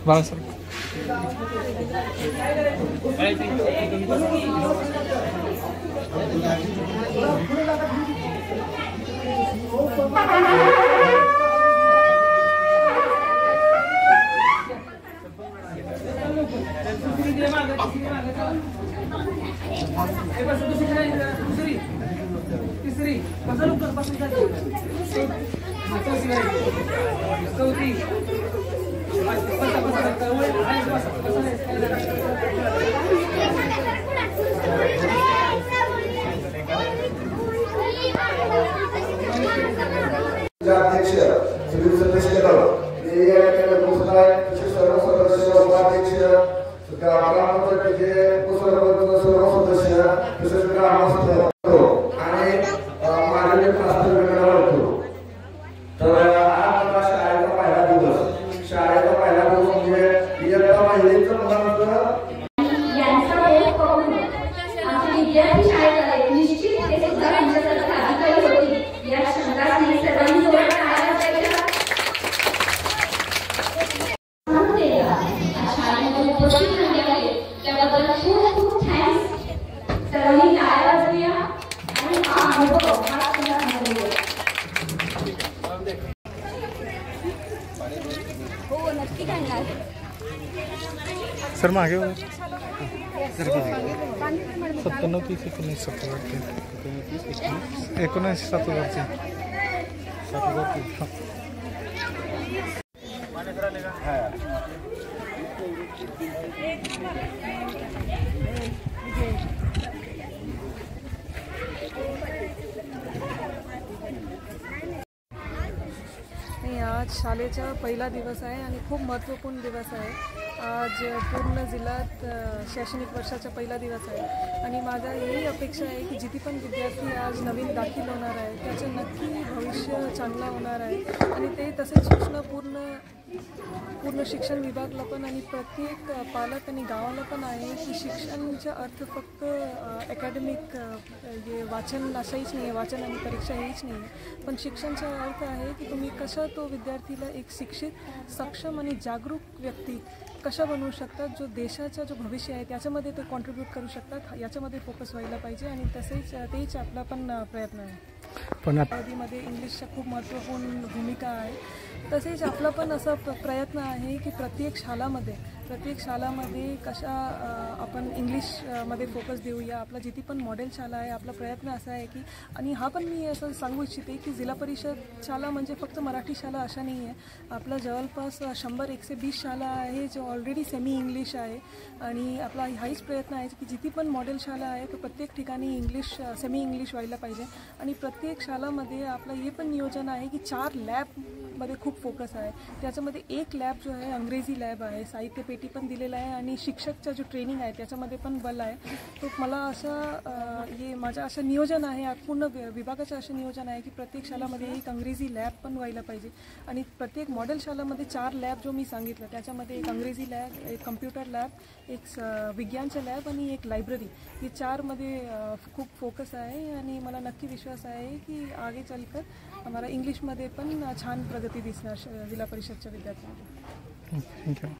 बाळासाहेब अध्यक्ष श्री सतीश केदार सर्व सदस्य उपाध्यक्ष ग्रामपंचायतीचे सर्व सदस्य तसेच ग्रामस्थ आणि माननीय तर आज शाळेचा पहिला दिवस म्हणजे इयत्ता पहिलीचं मुलांचं सर मागे 97 30 19 आज शाळेचा पहिला दिवस आहे आणि खूप महत्त्वपूर्ण दिवस आहे। आज पूर्ण जिल्ह्यात शैक्षणिक वर्षाचा पहिला दिवस आहे आणि माझा यही अपेक्षा आहे की जिथे पण विद्यार्थी आज नवीन दाखल होणार आहे त्याचं नक्की भविष्य चांगला होणार आहे आणि ते तसेच सूचना पूर्ण शिक्षण विभागाला पण आणि प्रत्येक पालक आणि गावाला पण आहे की शिक्षणाचा अर्थ फक्त अकॅडमिक हे वाचन असाहीच नाही आहे, वाचन आणि परीक्षा हेच नाही आहे, पण शिक्षणाचा अर्थ आहे की तुम्ही कसं तो विद्यार्थीला एक शिक्षित सक्षम आणि जागरूक व्यक्ती कशा बनवू शकतात जो देशाचा जो भविष्य आहे त्याच्यामध्ये ते कॉन्ट्रीब्यूट करू शकतात याच्यामध्ये फोकस व्हायला पाहिजे आणि तसेच तेच आपला पण प्रयत्न आहे। पण अवधीमध्ये इंग्लिशचा खूप महत्त्वपूर्ण भूमिका आहे। तसेच आपला पण असा प्रयत्न आहे की प्रत्येक शाळामध्ये कशा आपण इंग्लिशमध्ये फोकस देऊया। आपला जिथे पण मॉडेल शाळा आहे आपला प्रयत्न असा आहे की आणि हा पण मी असं सांगू इच्छिते की जिल्हा परिषद शाळा म्हणजे फक्त मराठी शाळा अशा नाही आहे, आपला जवळपास 100-120 शाळा आहे जो ऑलरेडी सेमी इंग्लिश आहे आणि आपला हाच प्रयत्न आहे की जिथे पण मॉडेल शाळा आहे तो प्रत्येक ठिकाणी इंग्लिश सेमी इंग्लिश व्हायला पाहिजे आणि प्रत्येक शाळामध्ये आपलं हे पण नियोजन आहे की 4 लॅबमध्ये खूप फोकस आहे। त्याच्यामध्ये एक लॅब जो आहे अंग्रेजी लॅब आहे, साहित्य पेटी पण दिलेला आहे आणि शिक्षकचा जो ट्रेनिंग आहे त्याच्यामध्ये पण बल आहे। तो मला असं हे माझं असं नियोजन आहे, पूर्ण विभागाचं असं नियोजन आहे की प्रत्येक शाळामध्ये एक अंग्रेजी लॅब पण व्हायला पाहिजे आणि प्रत्येक मॉडेल शाळामध्ये 4 लॅब जो मी सांगितलं त्याच्यामध्ये एक अंग्रेजी लॅब, एक कम्प्युटर लॅब, एक विज्ञानचा लॅब आणि एक लायब्ररी, हे 4मध्ये खूप फोकस आहे आणि मला नक्की विश्वास आहे की आगे चलकर हमारा इंग्लिशमध्ये पण छान प्रगती दिसणार जिल्हा परिषदच्या विद्यार्थ्यांना।